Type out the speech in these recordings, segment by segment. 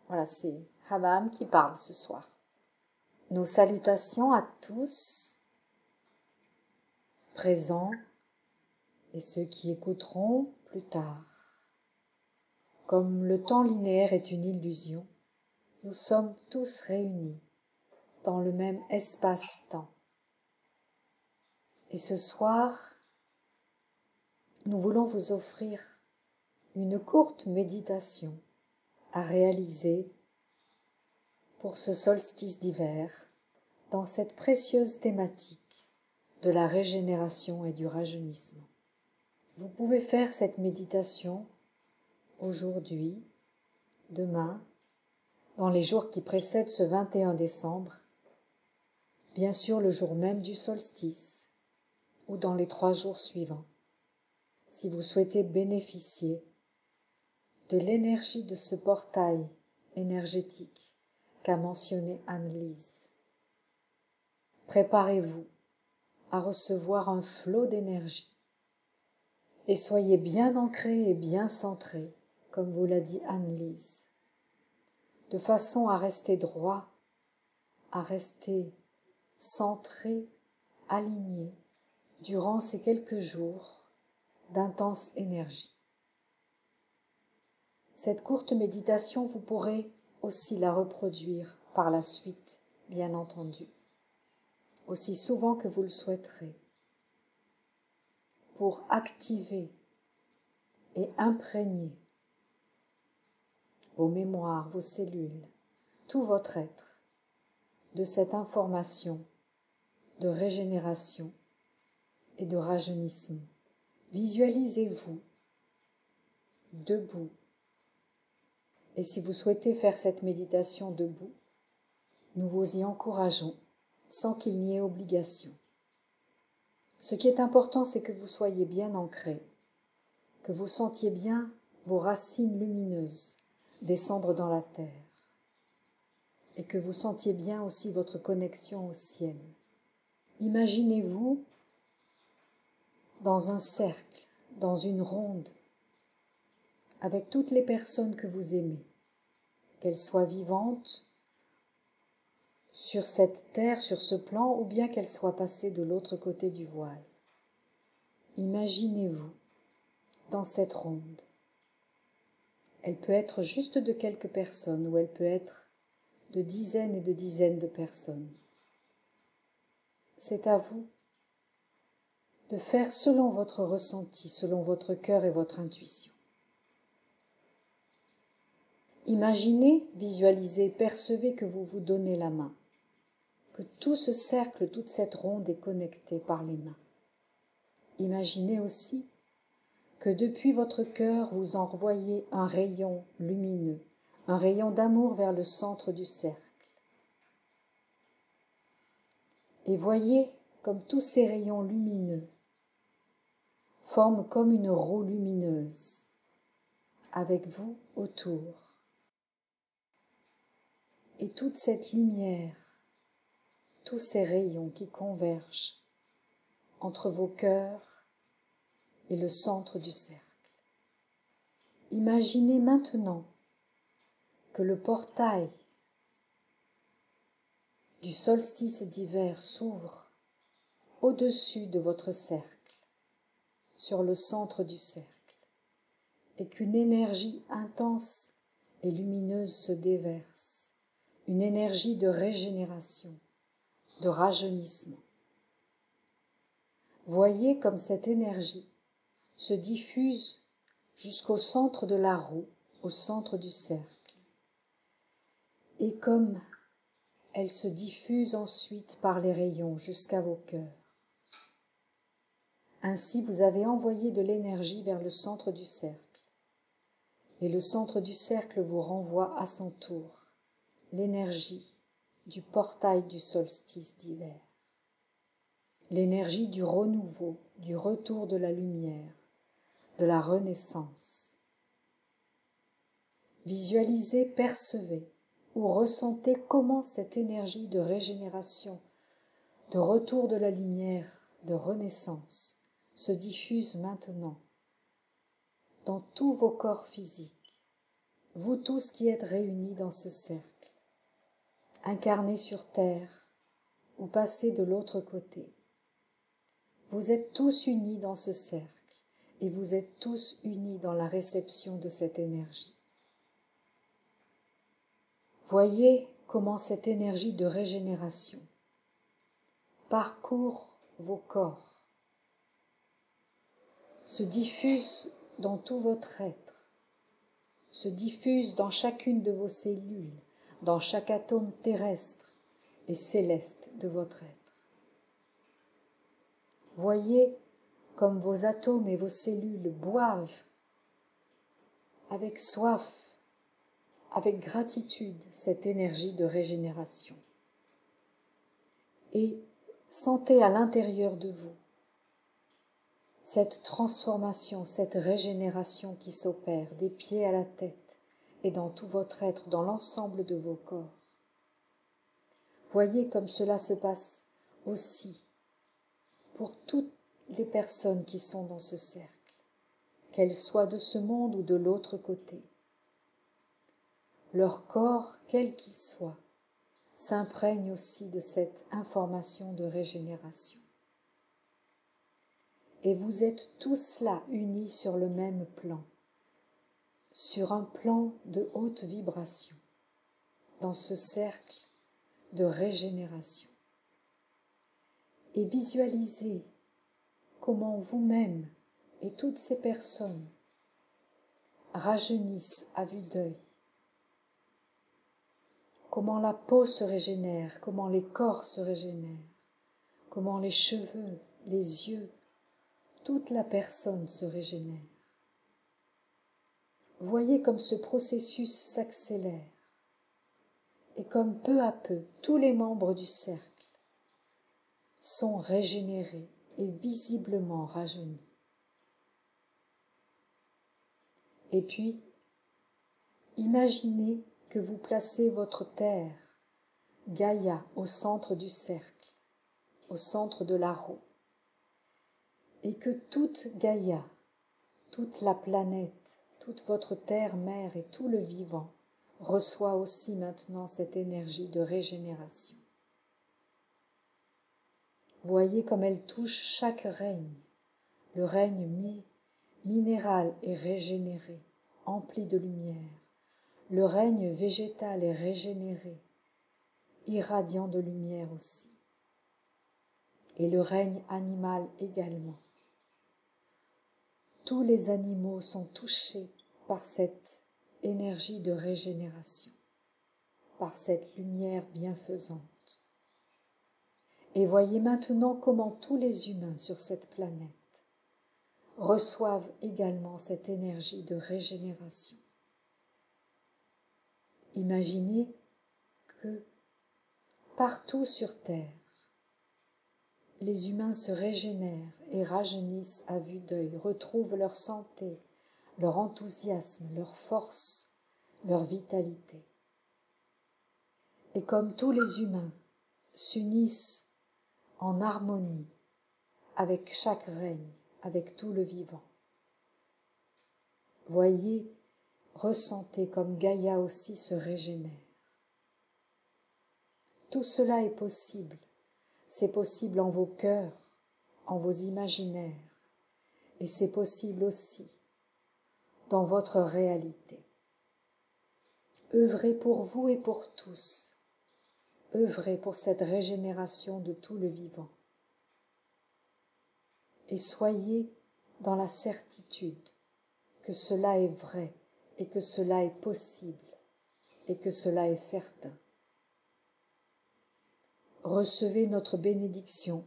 Voilà, c'est Abraham qui parle ce soir. Nos salutations à tous, présents et ceux qui écouteront plus tard. Comme le temps linéaire est une illusion, nous sommes tous réunis dans le même espace-temps. Et ce soir, nous voulons vous offrir une courte méditation à réaliser pour ce solstice d'hiver dans cette précieuse thématique de la régénération et du rajeunissement. Vous pouvez faire cette méditation aujourd'hui, demain, dans les jours qui précèdent ce 21 décembre, bien sûr le jour même du solstice ou dans les 3 jours suivants, si vous souhaitez bénéficier de l'énergie de ce portail énergétique qu'a mentionné Anne-Lise. Préparez-vous à recevoir un flot d'énergie et soyez bien ancrés et bien centrés, comme vous l'a dit Anne-Lise, de façon à rester droit, à rester centré, aligné durant ces quelques jours d'intense énergie. Cette courte méditation, vous pourrez aussi la reproduire par la suite, bien entendu, aussi souvent que vous le souhaiterez, pour activer et imprégner vos mémoires, vos cellules, tout votre être, de cette information de régénération et de rajeunissement. Visualisez-vous debout. Et si vous souhaitez faire cette méditation debout, nous vous y encourageons sans qu'il n'y ait obligation. Ce qui est important, c'est que vous soyez bien ancrés, que vous sentiez bien vos racines lumineuses descendre dans la terre et que vous sentiez bien aussi votre connexion au ciel. Imaginez-vous dans un cercle, dans une ronde, avec toutes les personnes que vous aimez, qu'elles soient vivantes sur cette terre, sur ce plan, ou bien qu'elles soient passées de l'autre côté du voile. Imaginez-vous dans cette ronde. Elle peut être juste de quelques personnes, ou elle peut être de dizaines et de dizaines de personnes. C'est à vous de faire selon votre ressenti, selon votre cœur et votre intuition. Imaginez, visualisez, percevez que vous vous donnez la main, que tout ce cercle, toute cette ronde est connectée par les mains. Imaginez aussi que depuis votre cœur vous envoyez un rayon lumineux, un rayon d'amour vers le centre du cercle. Et voyez comme tous ces rayons lumineux forment comme une roue lumineuse, avec vous autour. Et toute cette lumière, tous ces rayons qui convergent entre vos cœurs et le centre du cercle. Imaginez maintenant que le portail du solstice d'hiver s'ouvre au-dessus de votre cercle, sur le centre du cercle, et qu'une énergie intense et lumineuse se déverse, une énergie de régénération, de rajeunissement. Voyez comme cette énergie se diffuse jusqu'au centre de la roue, au centre du cercle, et comme elle se diffuse ensuite par les rayons jusqu'à vos cœurs. Ainsi, vous avez envoyé de l'énergie vers le centre du cercle, et le centre du cercle vous renvoie à son tour l'énergie du portail du solstice d'hiver, l'énergie du renouveau, du retour de la lumière, de la renaissance. Visualisez, percevez ou ressentez comment cette énergie de régénération, de retour de la lumière, de renaissance se diffuse maintenant dans tous vos corps physiques, vous tous qui êtes réunis dans ce cercle, incarnés sur terre ou passés de l'autre côté. Vous êtes tous unis dans ce cercle et vous êtes tous unis dans la réception de cette énergie. Voyez comment cette énergie de régénération parcourt vos corps, se diffuse dans tout votre être, se diffuse dans chacune de vos cellules, dans chaque atome terrestre et céleste de votre être. Voyez comme vos atomes et vos cellules boivent avec soif, avec gratitude cette énergie de régénération. Et sentez à l'intérieur de vous cette transformation, cette régénération qui s'opère des pieds à la tête et dans tout votre être, dans l'ensemble de vos corps. Voyez comme cela se passe aussi pour toutes les personnes qui sont dans ce cercle, qu'elles soient de ce monde ou de l'autre côté. Leur corps, quel qu'il soit, s'imprègne aussi de cette information de régénération. Et vous êtes tous là unis sur le même plan, sur un plan de haute vibration, dans ce cercle de régénération. Et visualisez comment vous-même et toutes ces personnes rajeunissent à vue d'œil, comment la peau se régénère, comment les corps se régénèrent, comment les cheveux, les yeux, toute la personne se régénère. Voyez comme ce processus s'accélère et comme peu à peu tous les membres du cercle sont régénérés et visiblement rajeunis. Et puis, imaginez que vous placez votre terre, Gaïa, au centre du cercle, au centre de la roue, et que toute Gaïa, toute la planète, toute votre terre-mère et tout le vivant reçoit aussi maintenant cette énergie de régénération. Voyez comme elle touche chaque règne. Le règne minéral est régénéré, empli de lumière. Le règne végétal est régénéré, irradiant de lumière aussi. Et le règne animal également. Tous les animaux sont touchés par cette énergie de régénération, par cette lumière bienfaisante. Et voyez maintenant comment tous les humains sur cette planète reçoivent également cette énergie de régénération. Imaginez que partout sur Terre, les humains se régénèrent et rajeunissent à vue d'œil, retrouvent leur santé, leur enthousiasme, leur force, leur vitalité. Et comme tous les humains s'unissent en harmonie avec chaque règne, avec tout le vivant, voyez, ressentez comme Gaïa aussi se régénère. Tout cela est possible. C'est possible en vos cœurs, en vos imaginaires, et c'est possible aussi dans votre réalité. Œuvrez pour vous et pour tous. Œuvrez pour cette régénération de tout le vivant. Et soyez dans la certitude que cela est vrai et que cela est possible et que cela est certain. Recevez notre bénédiction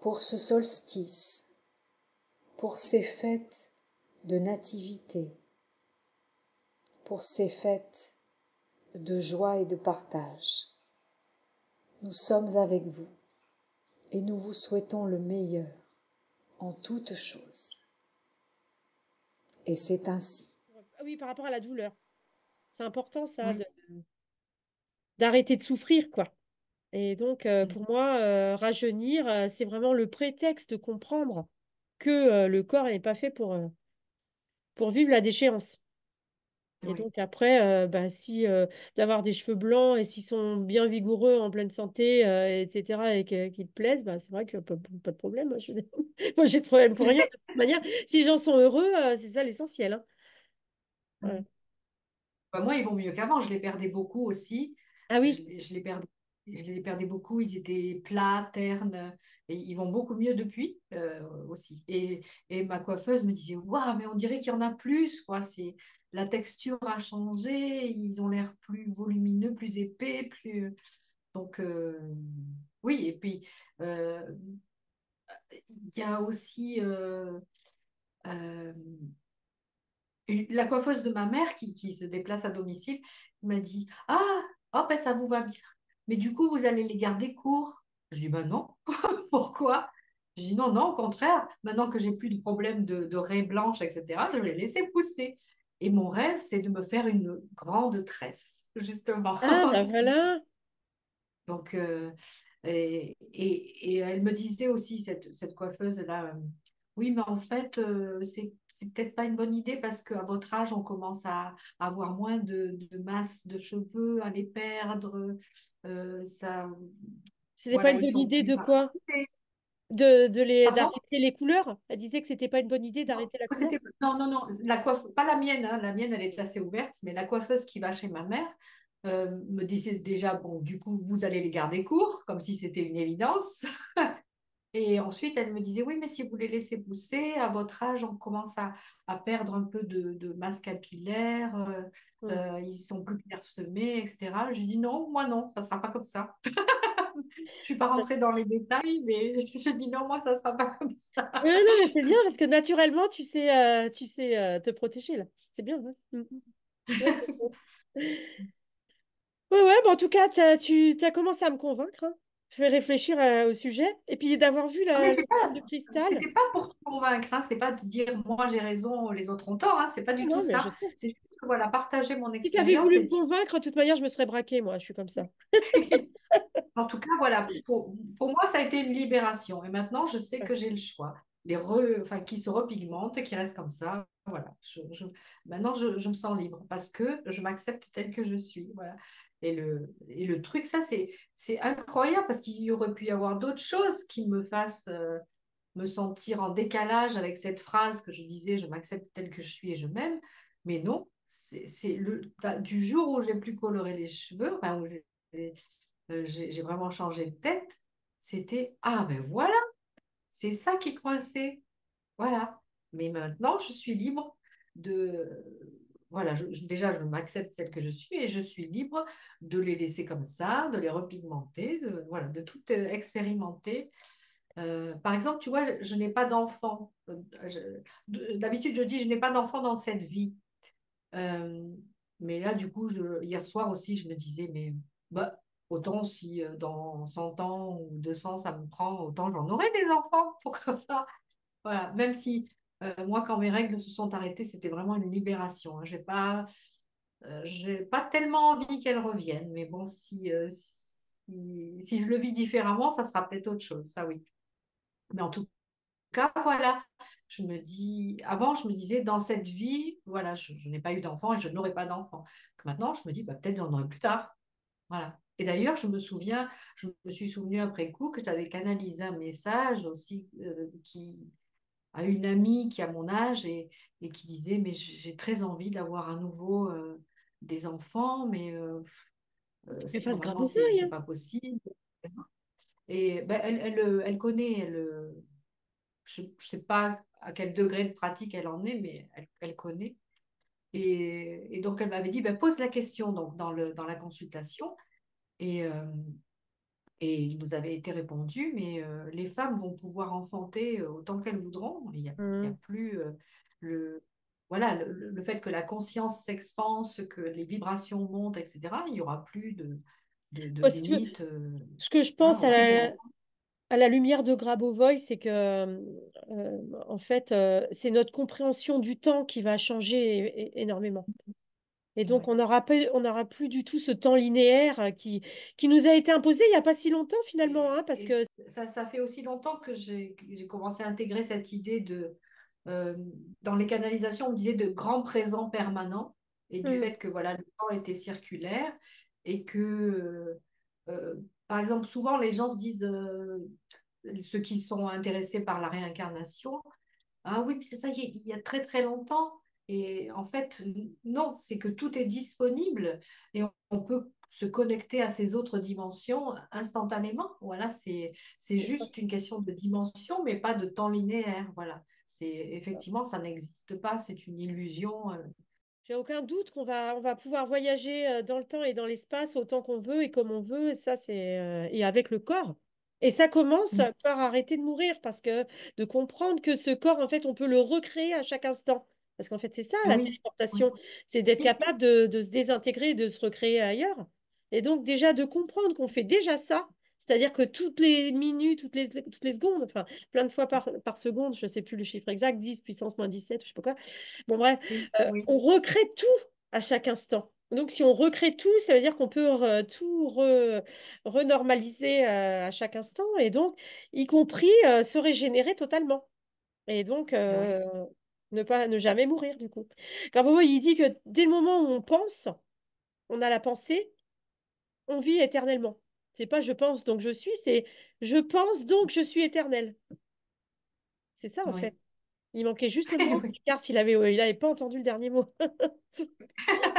pour ce solstice, pour ces fêtes de nativité, pour ces fêtes de joie et de partage. Nous sommes avec vous et nous vous souhaitons le meilleur en toutes choses. Et c'est ainsi. Ah oui, par rapport à la douleur. C'est important, ça, Oui. d'arrêter de souffrir, quoi. Et donc, Mm. pour moi, rajeunir, c'est vraiment le prétexte de comprendre que le corps n'est pas fait pour vivre la déchéance. Et Oui. donc après, bah, si d'avoir des cheveux blancs et s'ils sont bien vigoureux, en pleine santé, etc., et qu'ils te plaisent, bah, c'est vrai que pas de problème. Moi, moi, j'ai de problème pour rien. De toute manière, si les gens sont heureux, c'est ça l'essentiel, hein. Voilà. Bah, moi, ils vont mieux qu'avant. Je les perdais beaucoup aussi. Ah Je, oui, les je les perdais beaucoup. Ils étaient plats, ternes. Et ils vont beaucoup mieux depuis aussi. Et ma coiffeuse me disait, waouh, mais on dirait qu'il y en a plus, quoi. La texture a changé. Ils ont l'air plus volumineux, plus épais, plus. Donc, oui. Et puis, euh, il y a aussi euh, la coiffeuse de ma mère qui se déplace à domicile m'a dit, ah, oh, ben, ça vous va bien. Mais du coup, vous allez les garder courts. Je dis, ben non. Pourquoi? Je dis, non, non, au contraire. Maintenant que j'ai plus de problème de raies blanches, etc., je vais les laisser pousser. Et mon rêve, c'est de me faire une grande tresse, justement. ah bah voilà. Donc, et elle me disait aussi, cette coiffeuse-là, oui, mais en fait, c'est peut-être pas une bonne idée parce qu'à votre âge, on commence à avoir moins de masse de cheveux, à les perdre. Ça, C'était pas voilà, une ils bonne sont idée plus de quoi? marqués. Pardon? D'arrêter les couleurs? Elle disait que c'était pas une bonne idée Non, d'arrêter la couleur? non, non, non, la pas la mienne, hein, la mienne, elle est assez ouverte, mais la coiffeuse qui va chez ma mère me disait déjà, bon, du coup, vous allez les garder courts, comme si c'était une évidence. Et ensuite, elle me disait, oui, mais si vous les laissez pousser, à votre âge, on commence à perdre un peu de masse capillaire, Hmm. ils sont plus clairsemés, etc. Je dis, non, moi non, ça ne sera pas comme ça. Je ne suis pas rentrée dans les détails, mais je dis, non, moi, ça ne sera pas comme ça. Non, mais c'est bien parce que naturellement, tu sais te protéger là. C'est bien, hein. Hmm. Ouais, c'est chouette. Ouais, ouais, bon, en tout cas, tu as commencé à me convaincre, hein. Je vais réfléchir au sujet. Et puis d'avoir vu Ah, mais la boule de cristal. c'était pas pour te convaincre, hein, c'est pas de dire, moi, j'ai raison, les autres ont tort, hein, c'est pas Non, du tout non, mais je ça. sais. C'est juste que, voilà, partager mon Si tu avais expérience voulu et me dire. convaincre, de toute manière, je me serais braquée, moi. Je suis comme ça. En tout cas, voilà, pour moi, ça a été une libération. Et maintenant, je sais Ouais. que j'ai le choix. Enfin, qui se repigmentent, qui restent comme ça. Voilà. Maintenant, je me sens libre parce que je m'accepte telle que je suis. Voilà. Et le truc, ça, c'est incroyable parce qu'il y aurait pu y avoir d'autres choses qui me fassent me sentir en décalage avec cette phrase que je disais, je m'accepte telle que je suis et je m'aime. Mais non, du jour où j'ai plus coloré les cheveux, enfin, où j'ai vraiment changé de tête, c'était, ah ben voilà, c'est ça qui coinçait. Voilà. Mais maintenant, je suis libre de. Voilà, déjà, je m'accepte telle que je suis et je suis libre de les laisser comme ça, de les repigmenter, voilà, de tout expérimenter. Par exemple, tu vois, je n'ai pas d'enfant. D'habitude, je dis, je n'ai pas d'enfant dans cette vie. Euh, mais là, du coup, hier soir aussi, je me disais, mais bah, autant si dans 100 ans ou 200 ça me prend, autant j'en aurai des enfants, pourquoi pas? Voilà, même si moi, quand mes règles se sont arrêtées, c'était vraiment une libération, hein. J'ai pas tellement envie qu'elles reviennent, mais bon, si je le vis différemment, ça sera peut-être autre chose, ça oui. Mais en tout cas, voilà, avant, je me disais, dans cette vie, voilà, je n'ai pas eu d'enfant et je n'aurai pas d'enfant. Que maintenant, je me dis, bah, peut-être j'en aurai plus tard. Voilà. Et d'ailleurs, je me suis souvenu après coup que j'avais canalisé un message aussi à une amie qui a mon âge et qui disait, mais j'ai très envie d'avoir à nouveau des enfants, mais Mais si pas ce grave vraiment détail, c'est hein. pas possible. Et ben, elle connaît, je ne sais pas à quel degré de pratique elle en est, mais elle connaît. Et donc, elle m'avait dit, ben, pose la question donc, dans la consultation. Et, euh, et il nous avait été répondu, mais les femmes vont pouvoir enfanter autant qu'elles voudront. Il y a Hmm. plus le, voilà, le fait que la conscience s'expanse, que les vibrations montent, etc. Il n'y aura plus de Moi, si tu veux, limites. ce que je Voilà, pense aussi pour. à la lumière de Grabovoi, c'est que, en fait, c'est notre compréhension du temps qui va changer énormément. Et donc, Ouais. on n'aura plus du tout ce temps linéaire qui nous a été imposé il n'y a pas si longtemps, finalement, hein, parce Et que ça fait aussi longtemps que j'ai commencé à intégrer cette idée euh, dans les canalisations, on disait de grand présent permanent. et du Mhm. fait que voilà, le temps était circulaire et que, par exemple, souvent les gens se disent, ceux qui sont intéressés par la réincarnation, ah oui, puis c'est ça, il y a très très longtemps. Et en fait, non, c'est que tout est disponible et on peut se connecter à ces autres dimensions instantanément. Voilà, c'est juste une question de dimension, mais pas de temps linéaire. Voilà, c'est effectivement, ça n'existe pas, c'est une illusion. J'ai aucun doute on va pouvoir voyager dans le temps et dans l'espace autant qu'on veut et comme on veut, et ça c'est et avec le corps. Et ça commence par arrêter de mourir parce que de comprendre que ce corps, en fait, on peut le recréer à chaque instant. Parce qu'en fait, c'est ça la Oui, téléportation, oui, c'est d'être capable de se désintégrer et de se recréer ailleurs. Et donc déjà de comprendre qu'on fait déjà ça, c'est-à-dire que toutes les minutes, toutes les secondes, enfin plein de fois par seconde, je ne sais plus le chiffre exact, 10 puissance moins 17, je sais pas quoi. Bon, bref, oui, oui, on recrée tout à chaque instant. Donc, si on recrée tout, ça veut dire qu'on peut renormaliser à chaque instant et donc, y compris se régénérer totalement. Et donc, oui, ne jamais mourir, du coup. Car Bobo, il dit que dès le moment où on pense, on a la pensée, on vit éternellement. C'est pas je pense donc je suis, c'est je pense donc je suis éternel. C'est ça, en fait. oui. Il manquait juste le mot. Oui. Descartes, il avait pas entendu le dernier mot.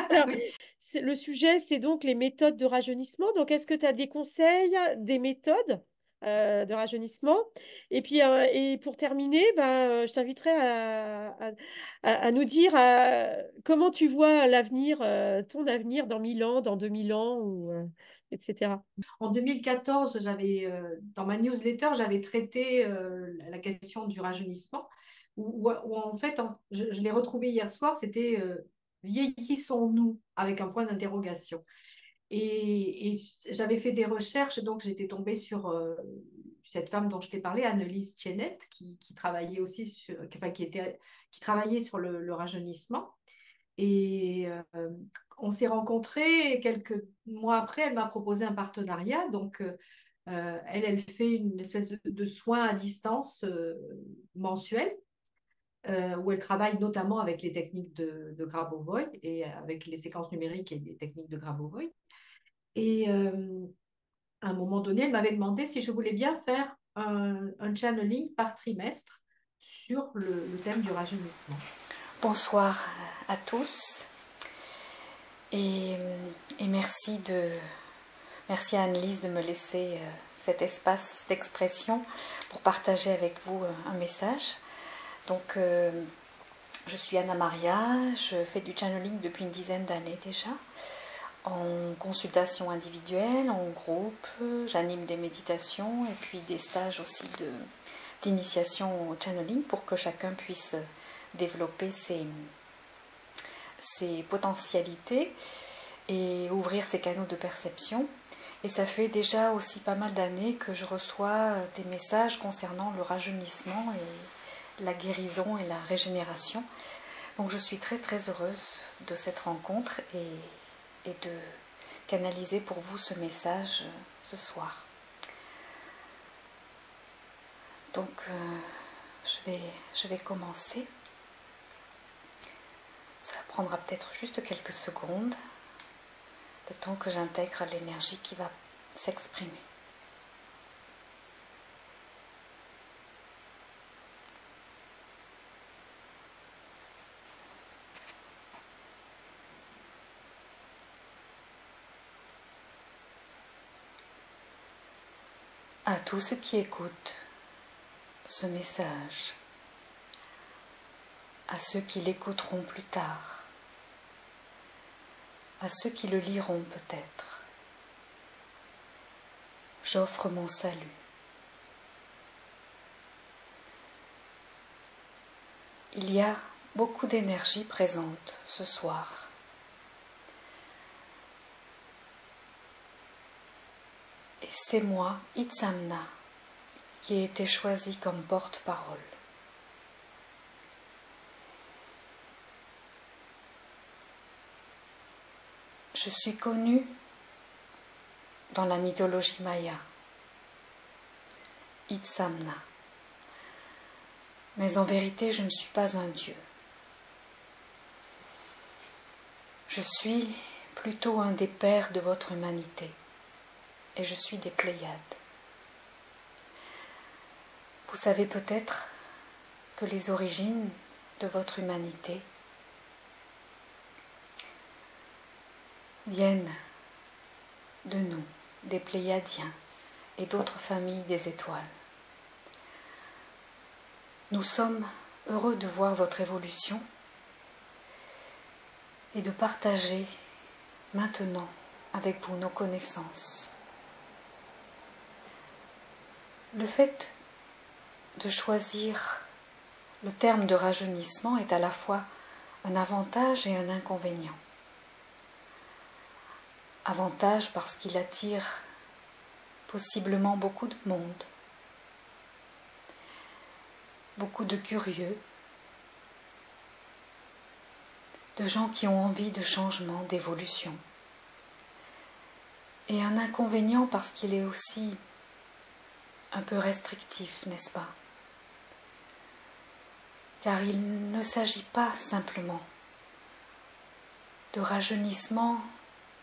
Alors, Oui. le sujet, c'est donc les méthodes de rajeunissement. Donc, est-ce que tu as des conseils, des méthodes de rajeunissement? Et puis, et pour terminer, ben, je t'inviterai à nous dire comment tu vois l'avenir, ton avenir dans 1000 ans, dans 2000 ans, ou, etc. En 2014, dans ma newsletter, j'avais traité la question du rajeunissement, où en fait, je l'ai retrouvé hier soir, c'était vieillissons-nous avec un point d'interrogation. Et j'avais fait des recherches, donc j'étais tombée sur cette femme dont je t'ai parlé, Annelise Tiennette, qui travaillait aussi qui travaillait sur le rajeunissement. Et on s'est rencontrés et quelques mois après, elle m'a proposé un partenariat. Donc, elle fait une espèce de soin à distance mensuel où elle travaille notamment avec les techniques de Grabovoi et avec les séquences numériques et les techniques de Grabovoi. Et à un moment donné, elle m'avait demandé si je voulais bien faire un channeling par trimestre sur le thème du rajeunissement. Bonsoir à tous et, et merci à Annelise de me laisser cet espace d'expression pour partager avec vous un message. Donc, je suis Anna Maria, je fais du channeling depuis une dizaine d'années déjà, en consultation individuelle, en groupe, j'anime des méditations et puis des stages aussi d'initiation au channeling pour que chacun puisse développer ses potentialités et ouvrir ses canaux de perception. Et ça fait déjà aussi pas mal d'années que je reçois des messages concernant le rajeunissement et la guérison et la régénération. Donc je suis très très heureuse de cette rencontre et de canaliser pour vous ce message ce soir. Donc je vais commencer. Cela prendra peut-être juste quelques secondes, le temps que j'intègre l'énergie qui va s'exprimer. À tous ceux qui écoutent ce message, à ceux qui l'écouteront plus tard, à ceux qui le liront peut-être, j'offre mon salut. Il y a beaucoup d'énergie présente ce soir. Et c'est moi, Itzamna, qui ai été choisie comme porte-parole. Je suis connue dans la mythologie maya, Itzamna. Mais en vérité, je ne suis pas un dieu. Je suis plutôt un des pères de votre humanité, et je suis des Pléiades. Vous savez peut-être que les origines de votre humanité viennent de nous, des Pléiadiens et d'autres familles des étoiles. Nous sommes heureux de voir votre évolution et de partager maintenant avec vous nos connaissances. Le fait de choisir le terme de rajeunissement est à la fois un avantage et un inconvénient. Avantage parce qu'il attire possiblement beaucoup de monde, beaucoup de curieux, de gens qui ont envie de changement, d'évolution. Et un inconvénient parce qu'il est aussi un peu restrictif, n'est-ce pas? Car il ne s'agit pas simplement de rajeunissement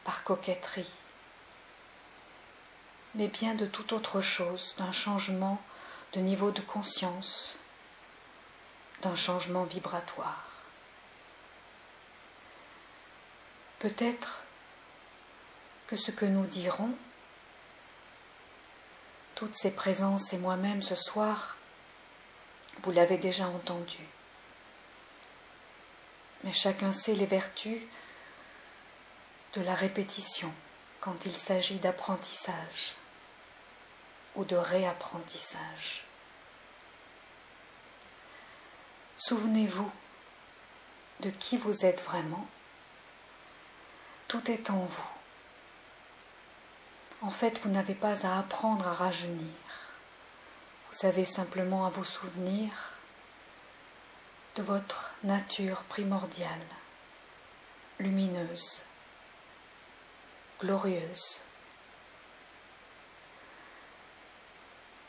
par coquetterie, mais bien de toute autre chose, d'un changement de niveau de conscience, d'un changement vibratoire. Peut-être que ce que nous dirons, toutes ces présences et moi-même ce soir, vous l'avez déjà entendu. Mais chacun sait les vertus de la répétition quand il s'agit d'apprentissage ou de réapprentissage. Souvenez-vous de qui vous êtes vraiment. Tout est en vous. En fait, vous n'avez pas à apprendre à rajeunir. Vous avez simplement à vous souvenir de votre nature primordiale, lumineuse, glorieuse.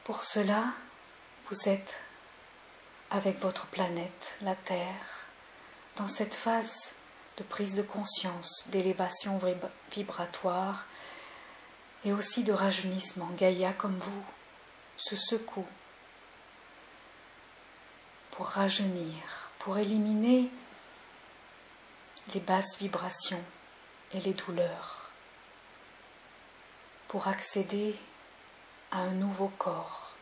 Pour cela, vous êtes avec votre planète, la Terre, dans cette phase de prise de conscience, d'élévation vibratoire et aussi de rajeunissement. Gaïa, comme vous, se secoue pour rajeunir, pour éliminer les basses vibrations et les douleurs, pour accéder à un nouveau corps,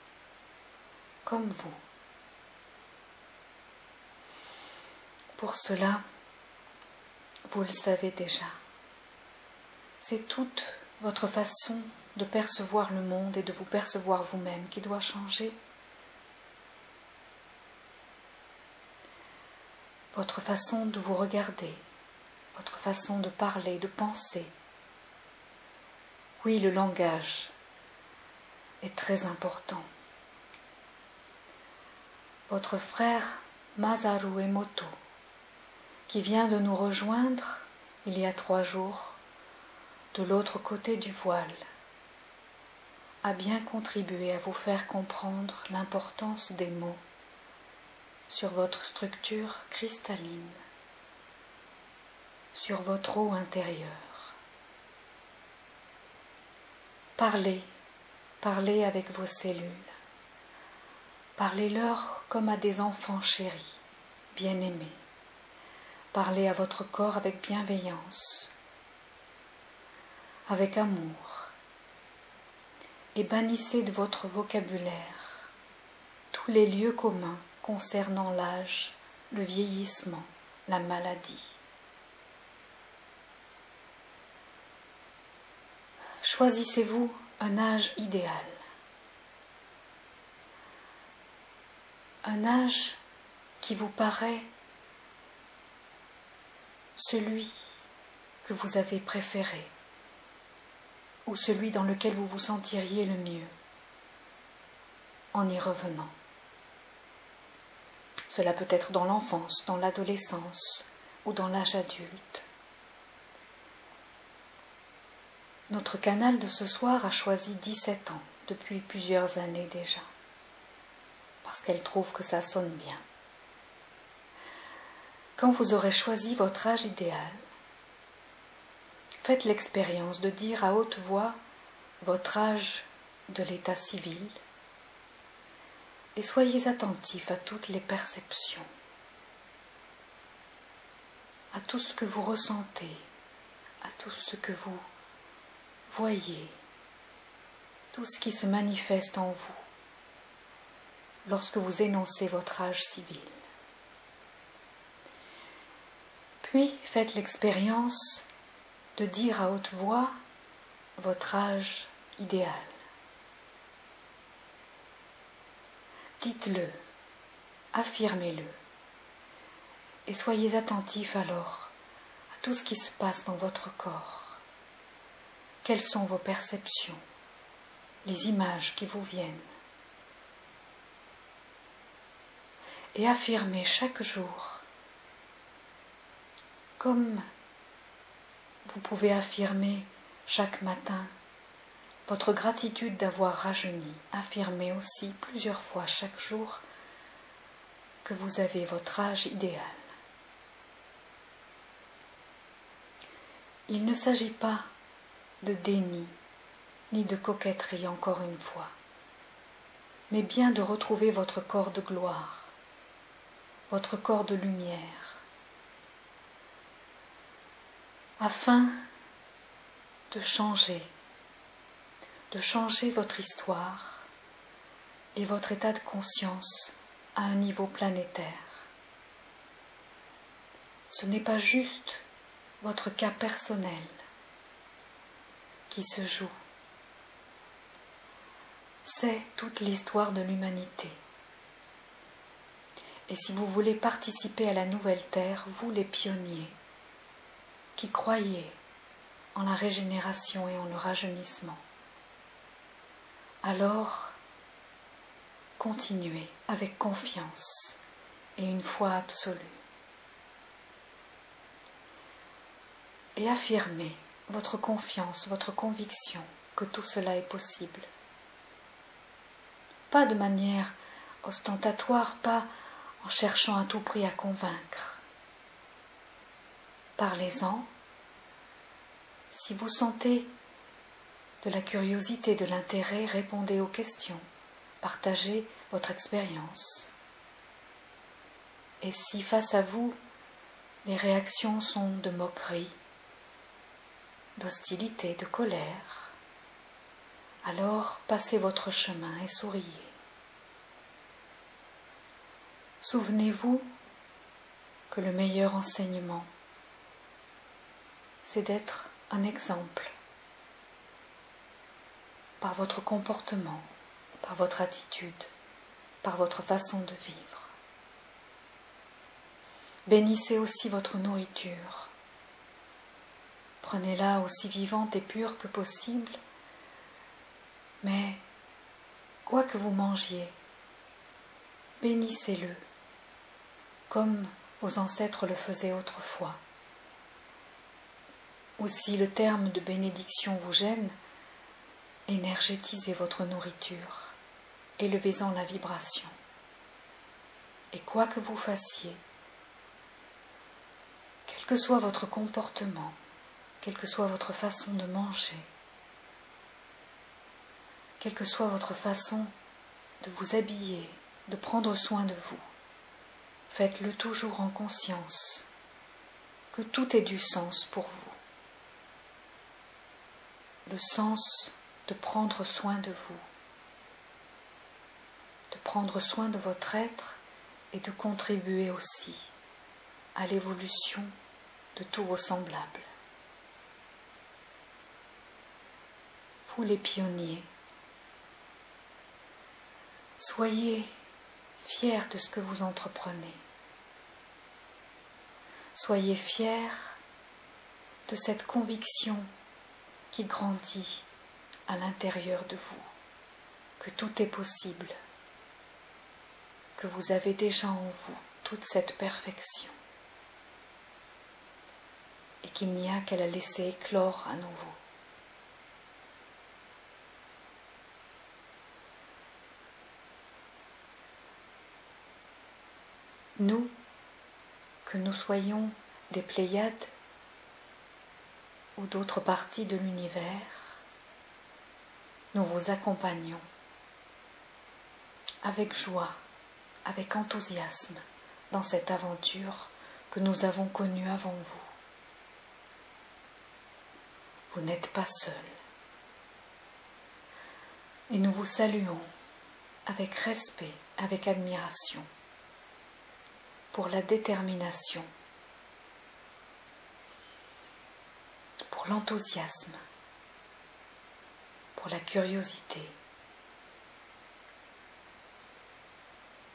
comme vous. Pour cela, vous le savez déjà, c'est toute votre façon de percevoir le monde et de vous percevoir vous-même qui doit changer. Votre façon de vous regarder, votre façon de parler, de penser. Oui, le langage est très important. Votre frère Masaru Emoto, qui vient de nous rejoindre il y a 3 jours, de l'autre côté du voile, a bien contribué à vous faire comprendre l'importance des mots sur votre structure cristalline, sur votre eau intérieure. Parlez, parlez avec vos cellules. Parlez-leur comme à des enfants chéris, bien-aimés. Parlez à votre corps avec bienveillance, avec amour, et bannissez de votre vocabulaire tous les lieux communs concernant l'âge, le vieillissement, la maladie. Choisissez-vous un âge idéal, un âge qui vous paraît celui que vous avez préféré ou celui dans lequel vous vous sentiriez le mieux en y revenant. Cela peut être dans l'enfance, dans l'adolescence ou dans l'âge adulte. Notre canal de ce soir a choisi 17 ans depuis plusieurs années déjà, parce qu'elle trouve que ça sonne bien. Quand vous aurez choisi votre âge idéal, Faites l'expérience de dire à haute voix votre âge de l'état civil et soyez attentif à toutes les perceptions, à tout ce que vous ressentez, à tout ce que vous voyez, tout ce qui se manifeste en vous lorsque vous énoncez votre âge civil. Puis faites l'expérience de dire à haute voix votre âge idéal. Dites-le, affirmez-le, et soyez attentif alors à tout ce qui se passe dans votre corps. Quelles sont vos perceptions, les images qui vous viennent. Et affirmez chaque jour, comme vous pouvez affirmer chaque matin votre gratitude d'avoir rajeuni. Affirmez aussi plusieurs fois chaque jour que vous avez votre âge idéal. Il ne s'agit pas de déni ni de coquetterie encore une fois, mais bien de retrouver votre corps de gloire, votre corps de lumière, afin de changer votre histoire et votre état de conscience à un niveau planétaire. Ce n'est pas juste votre cas personnel qui se joue, c'est toute l'histoire de l'humanité. Et si vous voulez participer à la nouvelle Terre, vous les pionniers, qui croyez en la régénération et en le rajeunissement, alors continuez avec confiance et une foi absolue. Et affirmez votre confiance, votre conviction que tout cela est possible. Pas de manière ostentatoire, pas en cherchant à tout prix à convaincre. Parlez-en. Si vous sentez de la curiosité, de l'intérêt, répondez aux questions, partagez votre expérience. Et si face à vous, les réactions sont de moquerie, d'hostilité, de colère, alors passez votre chemin et souriez. Souvenez-vous que le meilleur enseignement, c'est d'être un exemple par votre comportement, par votre attitude, par votre façon de vivre. Bénissez aussi votre nourriture. Prenez-la aussi vivante et pure que possible, mais quoi que vous mangiez, bénissez-le, comme vos ancêtres le faisaient autrefois. Ou si le terme de bénédiction vous gêne, énergétisez votre nourriture, élevez-en la vibration. Et quoi que vous fassiez, quel que soit votre comportement, quelle que soit votre façon de manger, quelle que soit votre façon de vous habiller, de prendre soin de vous, faites-le toujours en conscience que tout ait du sens pour vous. Le sens de prendre soin de vous, de prendre soin de votre être et de contribuer aussi à l'évolution de tous vos semblables. Vous les pionniers, soyez fiers de ce que vous entreprenez. Soyez fiers de cette conviction qui grandit à l'intérieur de vous, que tout est possible, que vous avez déjà en vous toute cette perfection et qu'il n'y a qu'à la laisser éclore à nouveau. Nous, que nous soyons des Pléiades ou d'autres parties de l'univers, nous vous accompagnons avec joie, avec enthousiasme dans cette aventure que nous avons connue avant vous. Vous n'êtes pas seul. Et nous vous saluons avec respect, avec admiration, pour la détermination, pour l'enthousiasme, pour la curiosité,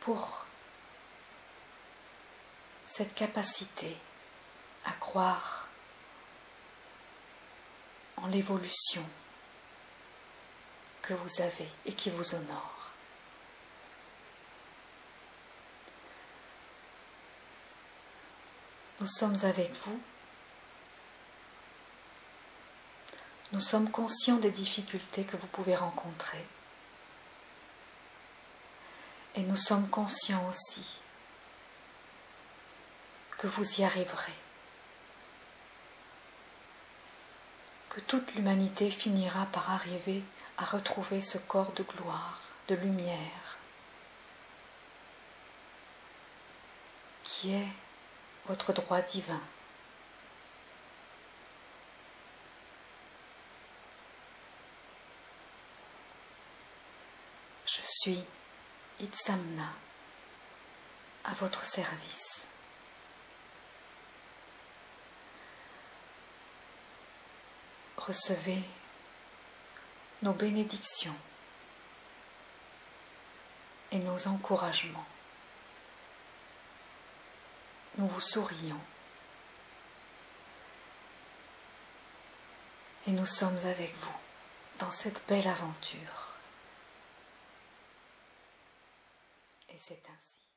pour cette capacité à croire en l'évolution que vous avez et qui vous honore. Nous sommes avec vous. Nous sommes conscients des difficultés que vous pouvez rencontrer. Et nous sommes conscients aussi que vous y arriverez. Que toute l'humanité finira par arriver à retrouver ce corps de gloire, de lumière, qui est votre droit divin. Je suis Itzamna, à votre service. Recevez nos bénédictions et nos encouragements. Nous vous sourions et nous sommes avec vous dans cette belle aventure. Et c'est ainsi.